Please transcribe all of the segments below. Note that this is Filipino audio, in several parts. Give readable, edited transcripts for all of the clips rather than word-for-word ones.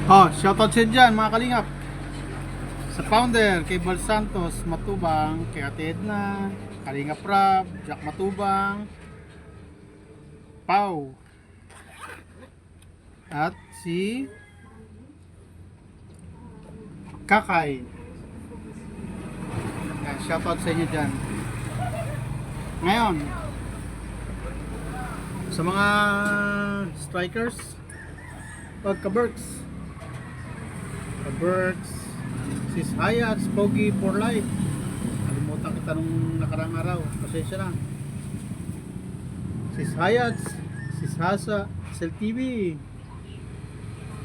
Oh, shoutout sa dyan mga kalingap. Sa founder, kay Bal Santos Matubang, kay Ate Edna, Kalingap Rab, Jack Matubang, Pau, at si Kakay. Yan, shoutout sa inyo dyan. Ngayon, sa mga strikers, pagka-Berks, Sis Hayat, Pogi for life. Kalimutan kita nung nakarang araw. Pasensya na. Sis Hayat, Sis Hasa, Sel TV,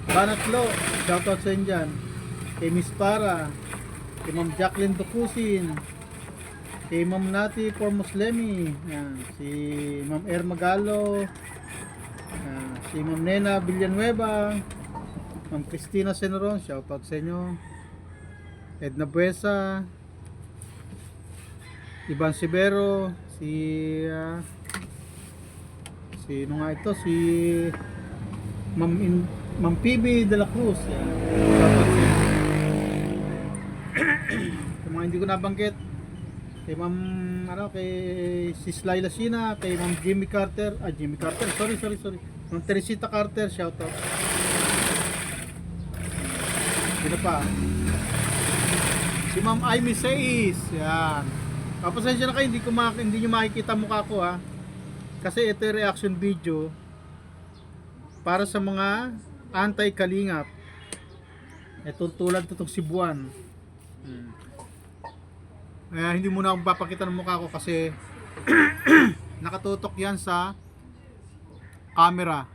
Banatlo, shoutout sa inyo dyan. Kay Miss Para, kay Ma'am Jacqueline Tukusin, kay Ma'am Nati for Muslemi, yan. Si Ma'am Magalo, yan. Si Ma'am Nena Villanueva, Ma'am Cristina Senoron, shoutout sa inyo. Edna Buesa, Ivan Sibero, sino nga ito, si Ma'am PB de la Cruz, yan. Shoutout sa inyo. Sa mga hindi ko nabanggit, kay Ma'am kay Sis Laila Sina, kay Ma'am Jimmy Carter, sorry. Ma'am Teresita Carter, shoutout. Sino pa? Si Ma'am Amy Says, yan. Pasensya na kayo, hindi nyo makikita mukha ko ha. Kasi ito yung reaction video para sa mga anti-kalingap. Ito tulad itong Cebuan. Hindi muna akong papakita ng mukha ko kasi nakatutok yan sa camera.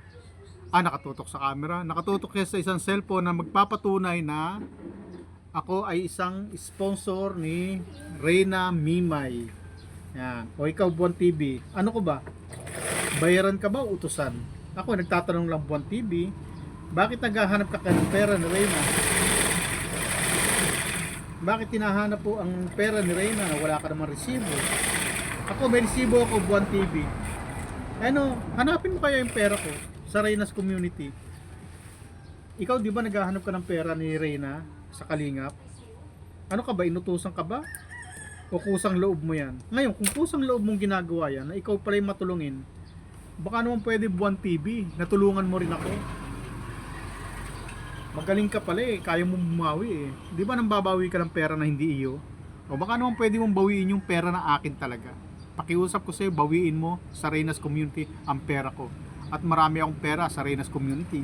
Nakatutok sa camera. Nakatutok yan sa isang cellphone na magpapatunay na ako ay isang sponsor ni Reyna Mimay. Yan. O ikaw, Buwan TV, ano ko ba? Bayaran ka ba o utusan? Ako nagtatanong lang, Buwan TV, bakit naghahanap ka ng pera ni Reyna? Bakit tinahanap po ang pera ni Reyna na wala ka naman resibo? Ako may resibo ako, Buwan TV. Hanapin mo kaya yung pera ko sa Reyna's community. Ikaw di ba naghahanap ka ng pera ni Reyna sa Kalingap? Ano ka ba, inutusan ka ba? O kusang loob mo yan? Ngayon, kung kusang loob mong ginagawa yan, na ikaw pala yung matulungin, baka naman pwede, Buwan TV, natulungan mo rin ako. Magaling ka pala kaya mo bumawi Di ba nang babawi ka ng pera na hindi iyo? O baka naman pwede mong bawiin yung pera na akin talaga. Pakiusap ko sa'yo, bawiin mo sa Reyna's community ang pera ko. At marami akong pera sa Reyna's community.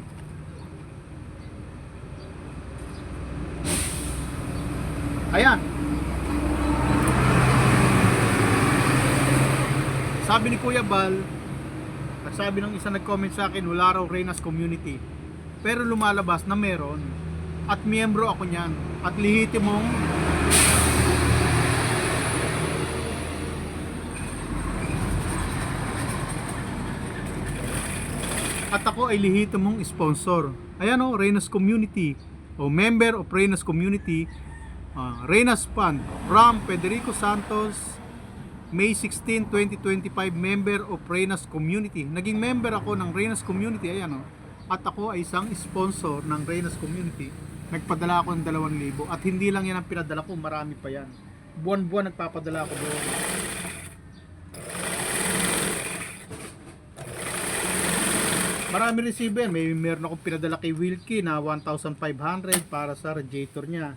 Ayan. Sabi ni Kuya Bal, nagsabi ng isa nag-comment sa akin, wala raw Reyna's community. Pero lumalabas na meron. At miyembro ako niyan. At lehitimong ako ay lehitimong sponsor. Ayan Reyna's community. Member of Reyna's community. Reyna's Fund from Federico Santos, May 16, 2025, member of Reyna's community. Naging member ako ng Reyna's community. Ayan At ako ay isang sponsor ng Reyna's community. Nagpadala ako ng 2,000 at hindi lang yan ang pinadala ko, marami pa yan. Buwan-buwan nagpapadala ako doon. Marami resibo yan. Meron akong pinadala kay Wilkie na 1,500 para sa radiator niya.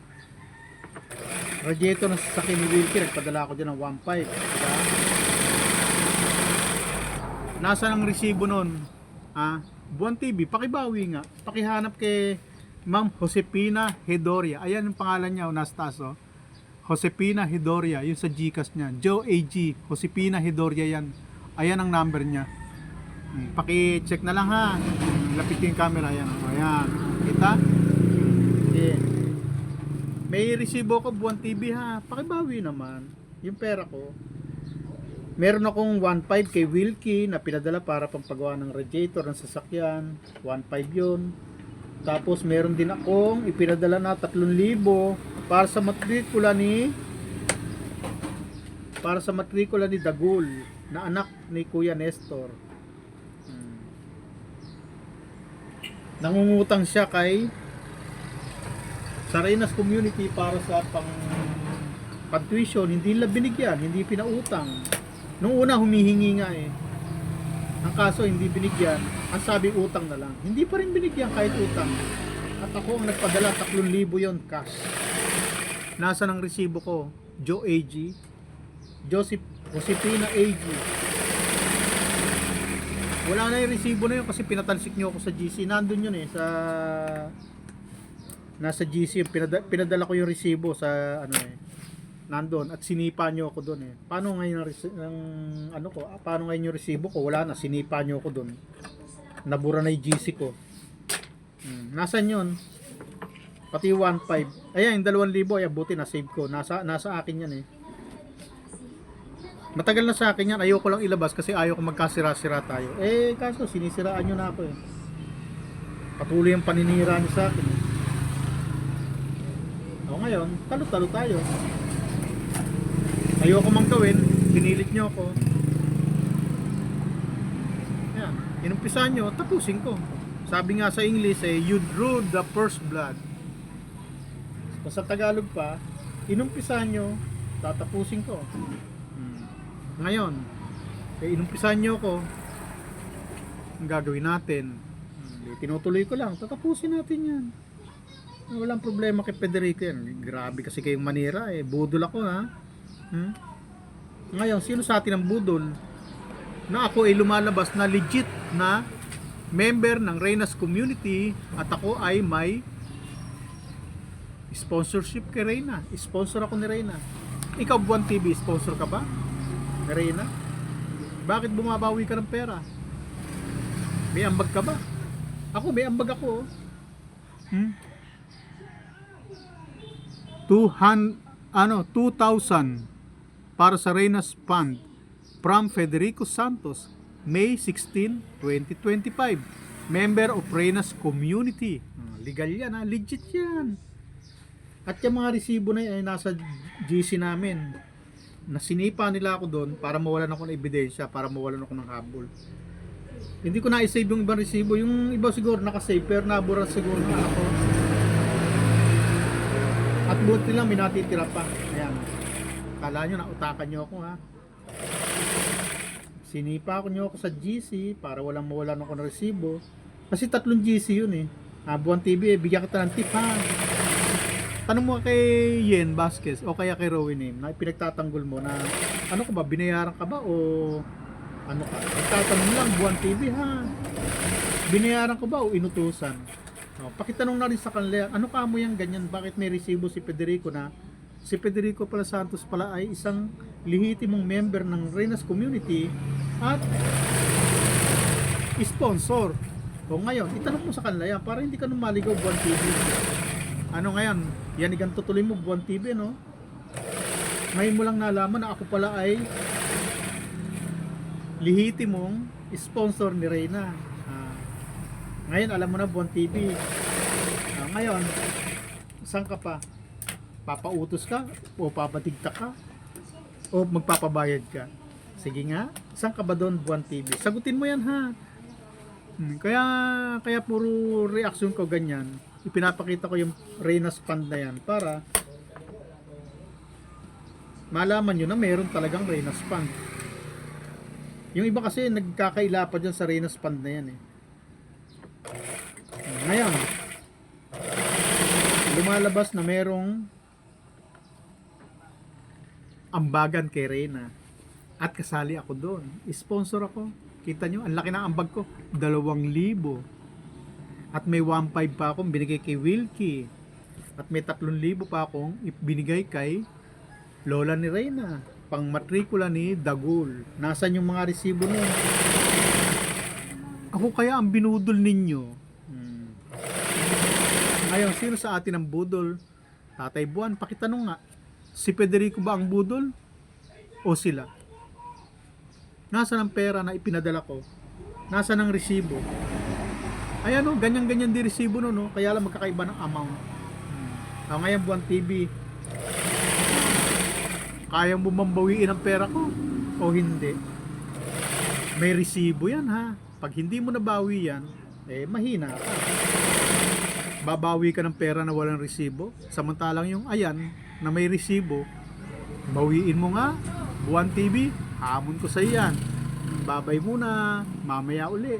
Radiator na sasakyan ni Wilkie, nagpadala ako dyan ng 1,500. Diba? Nasaan ang resibo nun? Buwan TV, pakibawi nga. Pakihanap kay Ma'am Josepina Hedoria. Ayan yung pangalan niya, nasa taas Josepina Hedoria, yung sa Gcash niya. Joe AG, Josepina Hedoria yan. Ayan ang number niya. Paki-check na lang ha. Lapitin yung camera, ayan. Ayan. Kita? Okay. May resibo ko, Buwan TV ha. Pakibawi naman. Yung pera ko. Meron akong 1,500 kay Wilkie na pinadala para pampagawa ng radiator ng sasakyan. 1,500 yun. Tapos meron din akong ipinadala na 3,000 para sa matrikula ni Dagul na anak ni Kuya Nestor. Nangungutang siya kay Sa Reynas Community para sa pang tuition, hindi nila binigyan, hindi pinautang. Nung una humihingi nga eh. Ang kaso hindi binigyan, ang sabi utang na lang. Hindi pa rin binigyan kahit utang. At ako ang nagpadala, 3,000 yon cash. Nasa ng resibo ko? Joe AG, Josepina AG. Wala na yung resibo na yun kasi pinatalsik nyo ako sa GC. Nandun yun eh, nasa GC. Pinadala ko yung resibo sa ano eh. Nandun at sinipa nyo ako doon eh. Paano ngayon paano ngayon yung resibo ko? Wala na, sinipa nyo ako doon. Nabura na yung GC ko. Nasaan yun? Pati 1.5. Ayan, yung 2,000. Ay, buti na save ko. Nasa akin yan eh. Matagal na sa akin yan. Ayoko lang ilabas kasi ayoko magkasira-sira tayo. Eh, kaso sinisiraan nyo na ako eh. Patuloy ang paninira nyo sa akin eh. O ngayon, talo-talo tayo. Ayoko mang gawin. Pinilit nyo ako. Yan. Inumpisahan nyo, tapusin ko. Sabi nga sa English eh, you drew the first blood. Sa Tagalog pa, inumpisahan nyo, tatapusin ko. Ngayon, inumpisahan nyo ko, ang gagawin natin. Tinutuloy ko lang, tatapusin natin yan. Walang problema kay Federico yan. Grabe kasi kayong manira eh. Budol ako ha. Ngayon, sino sa atin ang budol? Na ako ay lumalabas na legit na member ng Reynas Community at ako ay may sponsorship kay Reyna. Sponsor ako ni Reyna. Ikaw, Buwan TV, sponsor ka ba? Ni Reyna? Bakit bumabawi ka ng pera? May ambag ka ba? Ako, may ambag ako. 2,000 para sa Reynas Fund from Federico Santos, May 16, 2025. Member of Reynas Community. Legal yan ha, legit yan. At yung mga resibo na yan ay nasa GC namin. Nasinipa nila ako doon para mawalan ako ng ebidensya, para mawalan ako ng habol. Hindi ko na-save yung ibang resibo. Yung iba siguro nakasave, pero nabura siguro ng ako. At buti lang, may natitira pa. Ayan. Kala nyo, nautakan nyo ako ha. Sinipa ako nyo ako sa GC para walang mawalan ako ng resibo. Kasi 3 GC yun eh. Buwan TV, bigyan kita ng tip ha. Tanong mo kay Yen Vasquez o kaya kay Rowan Name na pinagtatanggol mo na ano ka ba, binayaran ka ba o ano ka? Nagtatanong lang, Buwan TV ha. Binayaran ko ba o inutusan? Pakitanong na rin sa kanila, ano ka mo yan ganyan? Bakit may resibo si Federico na si Federico pala Santos pala ay isang lehitimong member ng Reynas Community at sponsor. O ngayon, itanong mo sa kanila yan para hindi ka numaligaw, Buwan TV. Ano ngayon? Yan igang tutuloy mo, Buwan TV, no? Ngayon mo lang nalaman na ako pala ay lehitimong sponsor ni Reyna. Ngayon, alam mo na, Buwan TV. Ngayon, saan ka pa? Papautos ka? O papatigta ka? O magpapabayad ka? Sige nga, saan ka ba doon, Buwan TV? Sagutin mo yan, ha? Kaya puro reaction ko ganyan. Ipinapakita ko yung Reynas Fund na yan para malaman nyo na mayroon talagang Reynas Fund. Yung iba kasi nagkakaila pa dyan sa Reynas Fund na yan eh. Ngayon, lumalabas na merong ambagan kay Reyna at kasali ako doon. Sponsor ako. Kita nyo, ang laki ng ambag ko, 2,000. At may 1.5 pa akong binigay kay Wilkie. At may 3,000 pa akong binigay kay Lola ni Reyna. Pang matrikula ni Dagul. Nasaan yung mga resibo nun? Ako kaya ang binudol ninyo. Ngayon, sino sa atin ang budol? Tatay Buwan, pakitanong nga. Si Federico ba ang budol? O sila? Nasaan ang pera na ipinadala ko? Nasaan ang resibo? Ayan o, ganyan-ganyan di resibo no, no? Kaya lang magkakaiba ng amount. Ngayon, Buwan TV, kayang mo mambawiin ang pera ko? O hindi? May resibo yan ha. Pag hindi mo nabawi yan, mahina ka. babawi ka ng pera na walang resibo. Samantalang yung ayan, na may resibo, bawiin mo nga. Buwan TV, hamon ko sa iyan. Babay muna, mamaya uli.